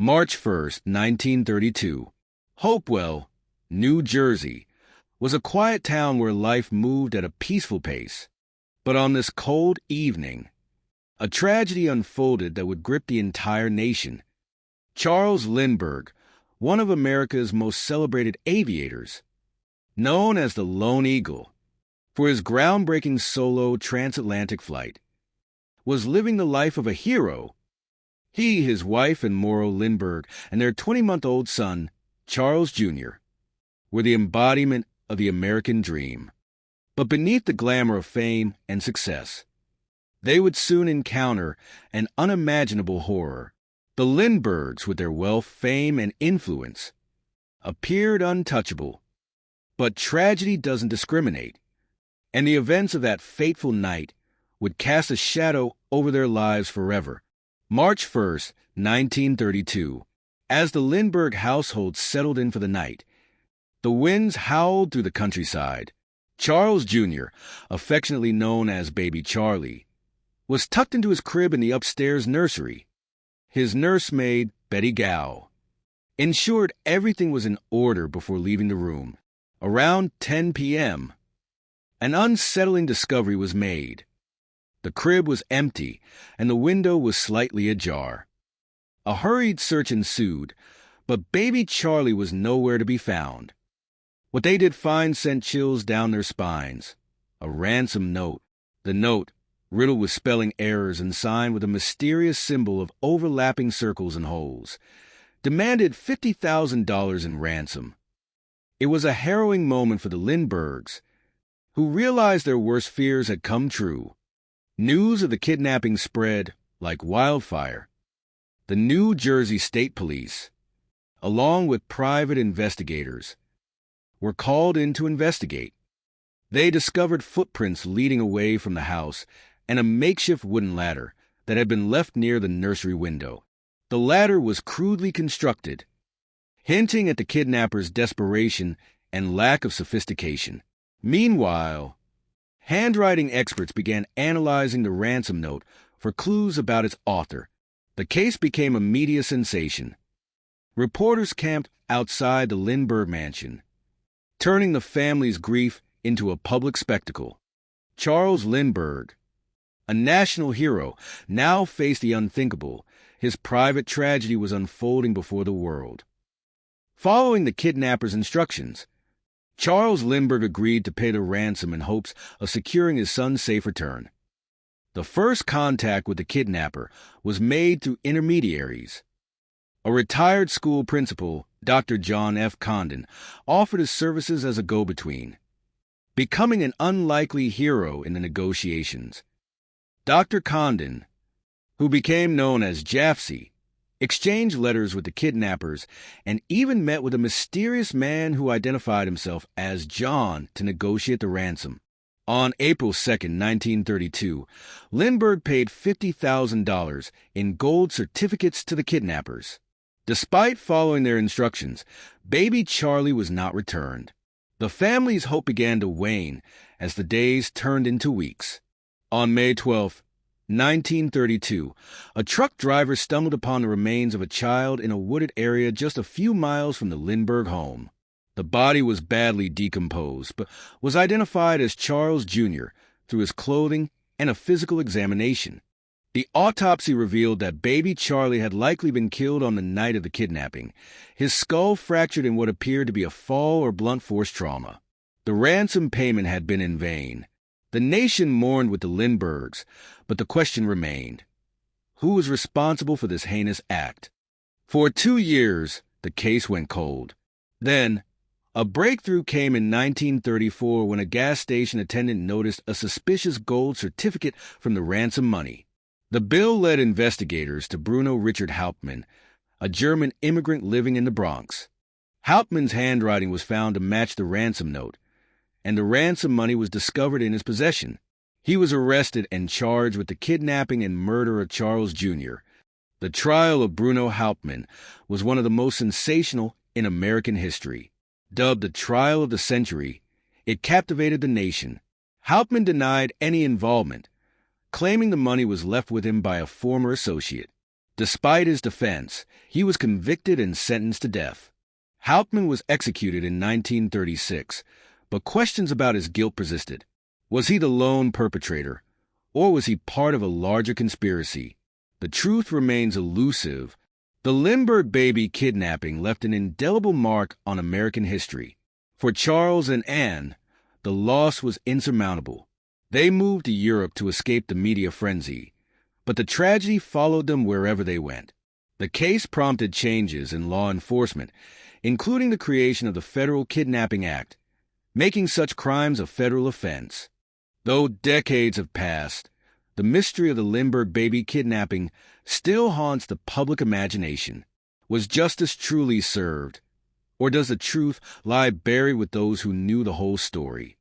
March 1st, 1932. Hopewell, New Jersey, was a quiet town where life moved at a peaceful pace. But on this cold evening, a tragedy unfolded that would grip the entire nation. Charles Lindbergh, one of America's most celebrated aviators, known as the Lone Eagle for his groundbreaking solo transatlantic flight, was living the life of a hero. He, his wife, and Morrow Lindbergh, and their 20-month-old son, Charles Jr., were the embodiment of the American dream. But beneath the glamour of fame and success, they would soon encounter an unimaginable horror. The Lindberghs, with their wealth, fame, and influence, appeared untouchable. But tragedy doesn't discriminate, and the events of that fateful night would cast a shadow over their lives forever. March 1st, 1932. As the Lindbergh household settled in for the night, the winds howled through the countryside. Charles Jr., affectionately known as Baby Charlie, was tucked into his crib in the upstairs nursery. His nursemaid, Betty Gow, ensured everything was in order before leaving the room. Around 10 p.m., an unsettling discovery was made. The crib was empty, and the window was slightly ajar. A hurried search ensued, but Baby Charlie was nowhere to be found. What they did find sent chills down their spines. A ransom note. The note, riddled with spelling errors and signed with a mysterious symbol of overlapping circles and holes, demanded $50,000 in ransom. It was a harrowing moment for the Lindberghs, who realized their worst fears had come true. News of the kidnapping spread like wildfire. The New Jersey State Police, along with private investigators, were called in to investigate. They discovered footprints leading away from the house and a makeshift wooden ladder that had been left near the nursery window. The ladder was crudely constructed, hinting at the kidnappers' desperation and lack of sophistication. Meanwhile, handwriting experts began analyzing the ransom note for clues about its author. The case became a media sensation. Reporters camped outside the Lindbergh mansion, turning the family's grief into a public spectacle. Charles Lindbergh, a national hero, now faced the unthinkable. His private tragedy was unfolding before the world. Following the kidnappers' instructions, Charles Lindbergh agreed to pay the ransom in hopes of securing his son's safe return. The first contact with the kidnapper was made through intermediaries. A retired school principal, Dr. John F. Condon, offered his services as a go-between, becoming an unlikely hero in the negotiations. Dr. Condon, who became known as Jafsy, exchanged letters with the kidnappers and even met with a mysterious man who identified himself as John to negotiate the ransom. On April 2nd, 1932, Lindbergh paid $50,000 in gold certificates to the kidnappers. Despite following their instructions, Baby Charlie was not returned. The family's hope began to wane as the days turned into weeks. On May 12, 1932, a truck driver stumbled upon the remains of a child in a wooded area just a few miles from the Lindbergh home. The body was badly decomposed, but was identified as Charles Jr. through his clothing and a physical examination. The autopsy revealed that Baby Charlie had likely been killed on the night of the kidnapping, his skull fractured in what appeared to be a fall or blunt force trauma. The ransom payment had been in vain. The nation mourned with the Lindberghs, but the question remained: who was responsible for this heinous act? For 2 years, the case went cold. Then, a breakthrough came in 1934 when a gas station attendant noticed a suspicious gold certificate from the ransom money. The bill led investigators to Bruno Richard Hauptmann, a German immigrant living in the Bronx. Hauptmann's handwriting was found to match the ransom note, and the ransom money was discovered in his possession. He was arrested and charged with the kidnapping and murder of Charles Jr. The trial of Bruno Hauptmann was one of the most sensational in American history. Dubbed the trial of the century, it captivated the nation. Hauptmann denied any involvement, claiming the money was left with him by a former associate. Despite his defense, he was convicted and sentenced to death. Hauptmann was executed in 1936, but questions about his guilt persisted. Was he the lone perpetrator, or was he part of a larger conspiracy? The truth remains elusive. The Lindbergh Baby Kidnapping left an indelible mark on American history. For Charles and Anne, the loss was insurmountable. They moved to Europe to escape the media frenzy, but the tragedy followed them wherever they went. The case prompted changes in law enforcement, including the creation of the Federal Kidnapping Act, making such crimes a federal offense. Though decades have passed, the mystery of the Lindbergh Baby Kidnapping still haunts the public imagination. Was justice truly served? Or does the truth lie buried with those who knew the whole story?